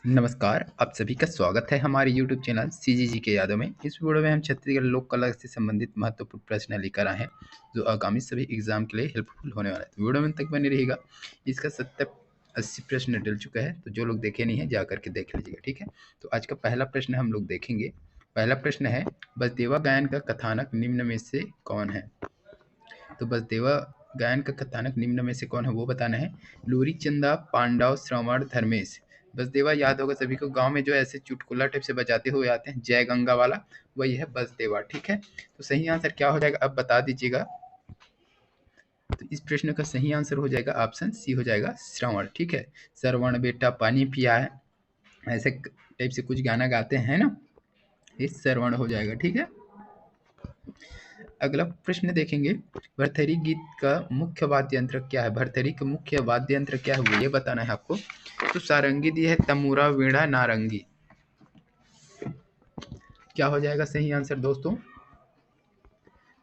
नमस्कार, आप सभी का स्वागत है हमारे YouTube चैनल सीजीजी के यादों में। इस वीडियो में हम छत्तीसगढ़ लोक कला से संबंधित महत्वपूर्ण प्रश्न लेकर आए हैं, जो आगामी सभी एग्जाम के लिए हेल्पफुल होने वाला है। तो वीडियो में तक बने रहिएगा। इसका 70-80 प्रश्न डल चुका है, तो जो लोग देखे नहीं है जा करके देख लीजिएगा, ठीक है। तो आज का पहला प्रश्न हम लोग देखेंगे। पहला प्रश्न है, बसदेवा गायन का कथानक निम्न में से कौन है? तो बसदेवा गायन का कथानक निम्न में से कौन है वो बताना है। लोरी चंदा, पांडव, श्रवण, धर्मेश। बसदेवा याद होगा सभी को, गांव में जो ऐसे चुटकुला टाइप से बजाते हुए आते हैं, जय गंगा वाला, वही है बसदेवा, ठीक है। तो सही आंसर क्या हो जाएगा अब बता दीजिएगा। तो इस प्रश्न का सही आंसर हो जाएगा ऑप्शन सी हो जाएगा, श्रवण, ठीक है। श्रवण बेटा पानी पिया है, ऐसे टाइप से कुछ गाना गाते हैं ना, ये श्रवण हो जाएगा, ठीक है। अगला प्रश्न देखेंगे, भरथरी गीत का मुख्य वाद्य यंत्र क्या है? भरथरी का मुख्य वाद्य यंत्र क्या है वो ये बताना है आपको। तो सारंगी दी है, तमूरा, वीणा, नारंगी। क्या हो जाएगा सही आंसर दोस्तों?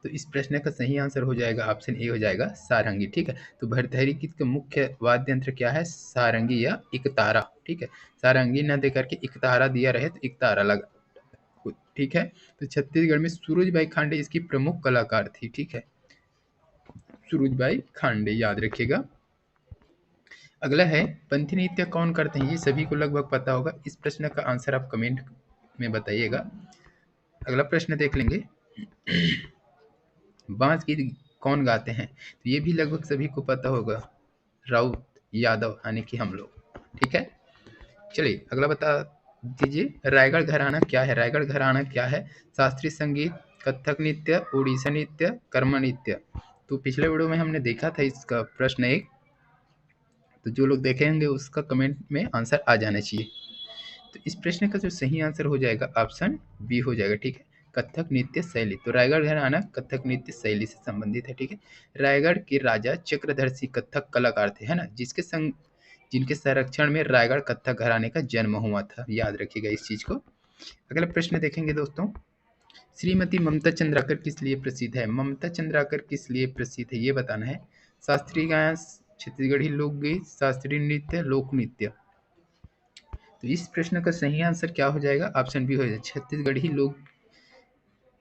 तो इस प्रश्न का सही आंसर हो जाएगा ऑप्शन ए हो जाएगा, सारंगी, ठीक है। तो भरथरी गीत का मुख्य वाद्य यंत्र क्या है? सारंगी या इकतारा, ठीक है। सारंगी न दे करके इकतारा दिया रहे तो इकतारा लगा, ठीक है। तो छत्तीसगढ़ में सूरजबाई खांडे इसकी प्रमुख कलाकार थी, ठीक है। सूरजबाई खांडे याद रखिएगा। अगला है, पंथी नृत्य कौन करते हैं? ये सभी को लगभग पता होगा। इस प्रश्न का आंसर आप कमेंट में बताइएगा। अगला प्रश्न देख लेंगे, बांस गीत कौन गाते हैं? तो ये भी लगभग सभी को पता होगा, राउत यादव यानी कि हम लोग, ठीक है। चलिए अगला बता दीजिए, रायगढ़ घराना क्या है? रायगढ़ घराना क्या है? शास्त्रीय संगीत, कथक नृत्य, उड़ीसा नृत्य, कर्म नृत्य। तो पिछले वीडियो में हमने देखा था इसका प्रश्न एक, तो जो लोग देखेंगे उसका कमेंट में आंसर आ जाना चाहिए। तो इस प्रश्न का जो सही आंसर हो जाएगा ऑप्शन बी हो जाएगा, ठीक है। कथक नृत्य शैली। तो रायगढ़ घराना कथक नृत्य शैली से संबंधित है, ठीक है। रायगढ़ के राजा चक्रधरसी कथक कलाकार थे, है ना, जिनके संरक्षण में रायगढ़ कथक घराने का जन्म हुआ था, याद रखिएगा इस चीज को। अगला प्रश्न देखेंगे दोस्तों, श्रीमती ममता चंद्राकर किस लिए प्रसिद्ध है? ममता चंद्राकर किस लिए प्रसिद्ध है ये बताना है। शास्त्रीय गायन, छत्तीसगढ़ी लोकगीत, शास्त्रीय नृत्य, लोक नृत्य। तो इस प्रश्न का सही आंसर क्या हो जाएगा? ऑप्शन बी हो जाएगा, छत्तीसगढ़ी लोक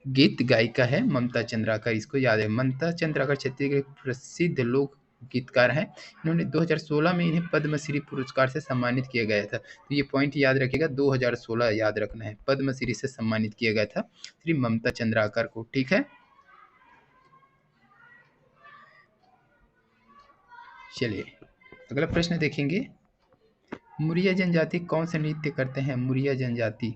गीत गायिका है ममता चंद्राकर, इसको याद है। ममता चंद्राकर छत्तीसगढ़ की प्रसिद्ध लोक गीतकार हैं। इन्होंने 2016 में इन्हें पद्मश्री पुरस्कार से सम्मानित किया गया था। तो ये पॉइंट याद रखिएगा, 2016 याद रखना है, पद्मश्री से सम्मानित किया गया था श्री ममता चंद्राकर को, ठीक है। चलिए अगला प्रश्न देखेंगे, मुरिया जनजाति कौन सा नृत्य करते हैं? मुरिया जनजाति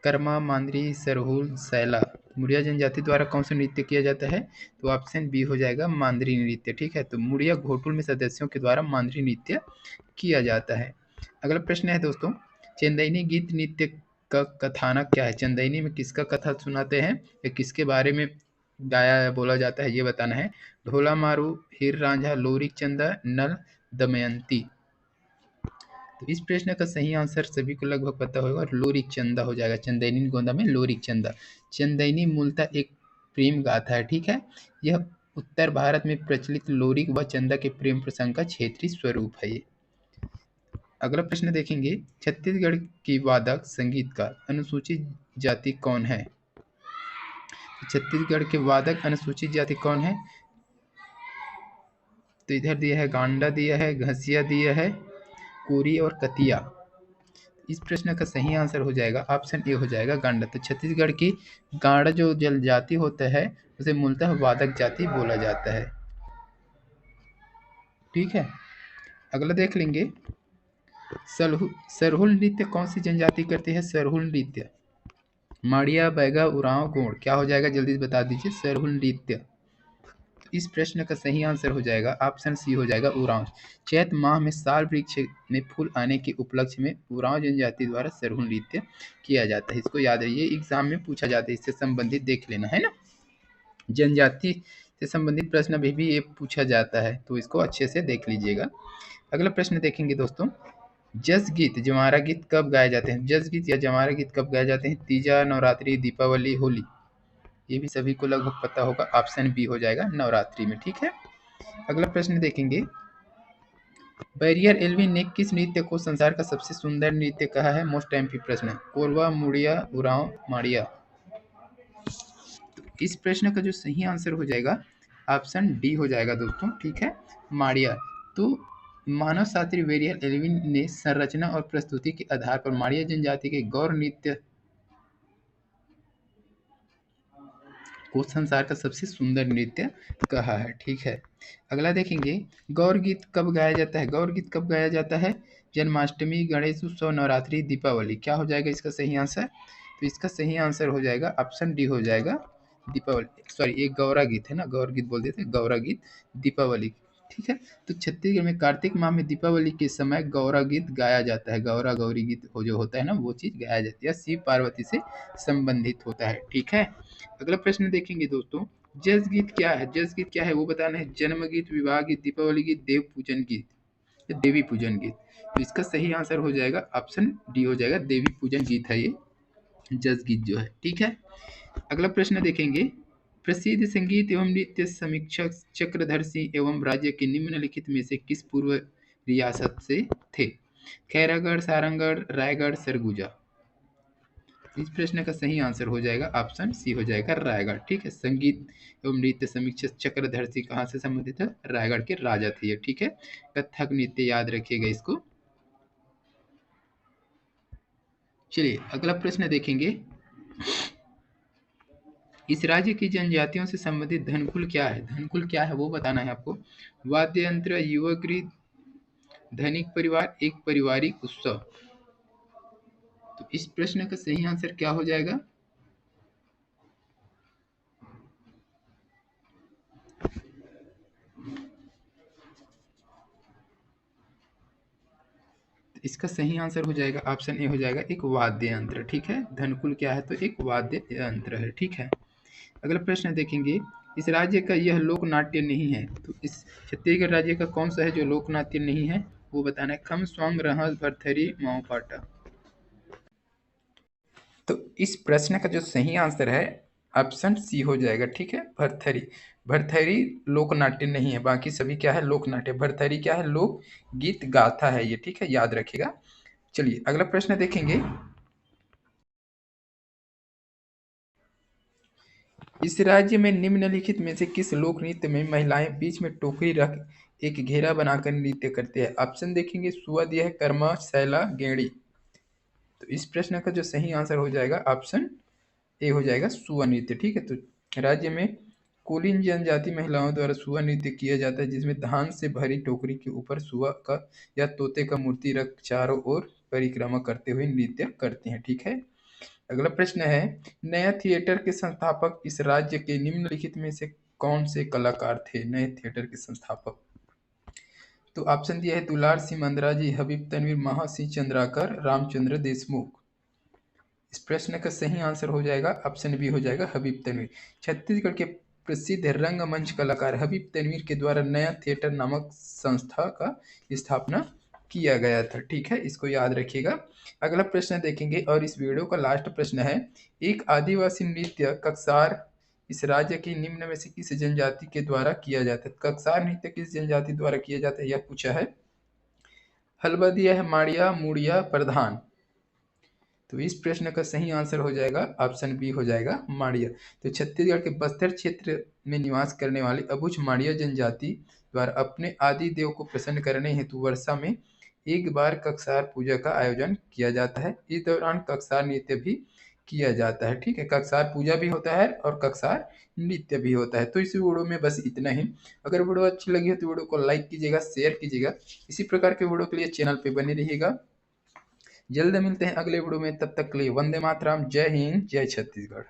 कर्मा, मांदरी, सरहुल, सैला। मुरिया जनजाति द्वारा कौन सा नृत्य किया जाता है? तो ऑप्शन बी हो जाएगा, मांदरी नृत्य, ठीक है। तो मुरिया घोटुल में सदस्यों के द्वारा मांदरी नृत्य किया जाता है। अगला प्रश्न है दोस्तों, चंदैनी गीत नृत्य का कथानक क्या है? चंदैनी में किसका कथा सुनाते हैं या किसके बारे में गाया या बोला जाता है ये बताना है। ढोला मारू, हीर रांझा, लोरी चंदा, नल दमयंती। तो इस प्रश्न का सही आंसर सभी को लगभग पता होगा, लोरिक चंदा हो जाएगा। चंदैनी गोंदा में लोरिक चंदा। चंदैनी मूलतः एक प्रेम गाथा है, ठीक है। यह उत्तर भारत में प्रचलित लोरिक व चंदा के प्रेम प्रसंग का क्षेत्रीय स्वरूप है ये। अगला प्रश्न देखेंगे, छत्तीसगढ़ की वादक संगीतकार अनुसूचित जाति कौन है? छत्तीसगढ़ के वादक अनुसूचित जाति कौन है? तो इधर दिया है गांडा, दिया है घसिया, दिया है कोरी और कतिया। इस प्रश्न का सही आंसर हो जाएगा ऑप्शन ए हो जाएगा, गांडा। तो छत्तीसगढ़ की गांडा जो जल जाति होता है उसे मूलतः वादक जाति बोला जाता है, ठीक है। अगला देख लेंगे, सरहुल नृत्य कौन सी जनजाति करती है? सरहुल नृत्य माड़िया, बैगा, उरांव, गोंड। क्या हो जाएगा जल्दी से बता दीजिए, सरहुल नृत्य। इस प्रश्न का सही आंसर हो जाएगा ऑप्शन सी हो जाएगा, उरांव। चैत माह में साल वृक्ष में फूल आने के उपलक्ष्य में उरांव जनजाति द्वारा सरहुल नृत्य किया जाता है। इसको याद रखिए, एग्जाम में पूछा जाता है, इससे संबंधित देख लेना है ना। जनजाति से संबंधित प्रश्न अभी भी ये पूछा जाता है, तो इसको अच्छे से देख लीजिएगा। अगला प्रश्न देखेंगे दोस्तों, जस गीत, जवारा गीत कब गाए जाते हैं? जस गीत या जवारा गीत कब गाए जाते हैं? तीजा, नवरात्रि, दीपावली, होली। ये भी सभी को लगभग पता होगा, ऑप्शन बी हो जाएगा, नवरात्रि में, ठीक है। अगला प्रश्न देखेंगे, बैरियर एल्विन ने किस नृत्य को संसार का सबसे सुंदर नृत्य कहा है? मोस्ट एमपी प्रश्न। कोरवा, मुड़िया, उरांव, माड़िया। तो इस प्रश्न का जो सही आंसर हो जाएगा ऑप्शन डी हो जाएगा दोस्तों, ठीक है, माड़िया। तो मानव शास्त्री बैरियर एल्विन ने संरचना और प्रस्तुति के आधार पर माड़िया जनजाति के गौर नृत्य को संसार का सबसे सुंदर नृत्य कहा है, ठीक है। अगला देखेंगे, गौर गीत कब गाया जाता है? गौर गीत कब गाया जाता है? जन्माष्टमी, गणेश उत्सव, नवरात्रि, दीपावली। क्या हो जाएगा इसका सही आंसर? तो इसका सही आंसर हो जाएगा ऑप्शन डी हो जाएगा दीपावली, सॉरी ये गौरा गीत है ना, गौर गीत बोल देते हैं, गौरा गीत दीपावली, ठीक है। तो छत्तीसगढ़ में कार्तिक माह में दीपावली के समय गौरा गीत गाया जाता है। गौरा गौरी गीत हो जो होता है ना, वो चीज गाया जाती है, शिव पार्वती से संबंधित होता है, ठीक है। अगला प्रश्न देखेंगे दोस्तों, जस गीत क्या है? जस गीत क्या है वो बताना है। जन्म गीत, विवाह गीत, दीपावली गीत, देव पूजन गीत या देवी पूजन गीत। तो इसका सही आंसर हो जाएगा ऑप्शन डी हो जाएगा, देवी पूजन गीत है ये जस गीत जो है, ठीक है। अगला प्रश्न देखेंगे, प्रसिद्ध संगीत एवं नृत्य समीक्षक चक्रधर एवं राज्य के निम्नलिखित में से किस पूर्व रियासत से थे? खैरागढ़, सारंगढ़, रायगढ़, सरगुजा। इस प्रश्न का सही आंसर हो जाएगा ऑप्शन सी हो जाएगा रायगढ़, ठीक है। संगीत एवं नृत्य समीक्षक चक्रधर कहाँ से संबंधित है? रायगढ़ के राजा थे ये, ठीक है। कथक नृत्य याद रखिएगा इसको। चलिए अगला प्रश्न देखेंगे, इस राज्य की जनजातियों से संबंधित धनकुल क्या है? धनकुल क्या है वो बताना है आपको। वाद्य यंत्र, युवा गृह, धनिक परिवार, एक पारिवारिक उत्सव। तो इस प्रश्न का सही आंसर क्या हो जाएगा? इसका सही आंसर हो जाएगा ऑप्शन ए हो जाएगा, एक वाद्य यंत्र, ठीक है। धनकुल क्या है? तो एक वाद्य यंत्र है, ठीक है। अगला प्रश्न देखेंगे, इस राज्य का यह लोक नाट्य नहीं है। तो इस छत्तीसगढ़ राज्य का कौन सा है जो लोक नाट्य नहीं है वो बताना है। खम, स्वांग, रहस, भरथरी, माओपाटा। तो इस प्रश्न का जो सही आंसर है ऑप्शन सी हो जाएगा, ठीक है, भरथरी। भरथरी लोक नाट्य नहीं है, बाकी सभी क्या है? लोक नाट्य। भरथरी क्या है? लोक गीत गाथा है ये, ठीक है, याद रखिएगा। चलिए अगला प्रश्न देखेंगे, इस राज्य में निम्नलिखित में से किस लोक नृत्य में महिलाएं बीच में टोकरी रख एक घेरा बनाकर नृत्य करते हैं? ऑप्शन देखेंगे, सुअद, यह कर्मा, सैला, गेड़ी। तो इस प्रश्न का जो सही आंसर हो जाएगा ऑप्शन ए हो जाएगा, सुआ नृत्य, ठीक है। तो राज्य में कुलीन जनजाति महिलाओं द्वारा सुआ नृत्य किया जाता है, जिसमें धान से भरी टोकरी के ऊपर सुआ का या तोते का मूर्ति रख चारों ओर परिक्रमा करते हुए नृत्य करते हैं, ठीक है। अगला प्रश्न है, नया थिएटर के संस्थापक इस राज्य के निम्नलिखित में से कौन से कलाकार थे? नए थिएटर के संस्थापक। तो ऑप्शन दिया है, दुलार सिंह मंदरा जी, हबीब तनवीर, महासिंह चंद्राकर, रामचंद्र देशमुख। इस प्रश्न का सही आंसर हो जाएगा ऑप्शन बी हो जाएगा, हबीब तनवीर। छत्तीसगढ़ के प्रसिद्ध रंगमंच कलाकार हबीब तनवीर के द्वारा नया थिएटर नामक संस्था का स्थापना किया गया था, ठीक है, इसको याद रखिएगा। अगला प्रश्न देखेंगे और इस वीडियो का लास्ट प्रश्न है, एक आदिवासी नृत्य कक्सार इस राज्य की निम्न में से किस जनजाति के द्वारा किया जाता है? कक्सार नृत्य किस जनजाति द्वारा किया जाता है यह पूछा है। हलवा दिया है, माड़िया, मुड़िया, प्रधान। तो इस प्रश्न का सही आंसर हो जाएगा ऑप्शन बी हो जाएगा, माड़िया। तो छत्तीसगढ़ के बस्तर क्षेत्र में निवास करने वाली अबुझ माड़िया जनजाति द्वारा अपने आदि देव को प्रसन्न करने हेतु वर्षा में एक बार कक्सार पूजा का आयोजन किया जाता है। इस दौरान कक्सार नृत्य भी किया जाता है, ठीक है। कक्सार पूजा भी होता है और कक्सार नृत्य भी होता है। तो इस वीडियो में बस इतना ही। अगर वीडियो अच्छी लगी हो तो वीडियो को लाइक कीजिएगा, शेयर कीजिएगा। इसी प्रकार के वीडियो के लिए चैनल पे बने रहिएगा। जल्द मिलते हैं अगले वीडियो में, तब तक के लिए वंदे मातरम, जय हिंद, जय छत्तीसगढ़।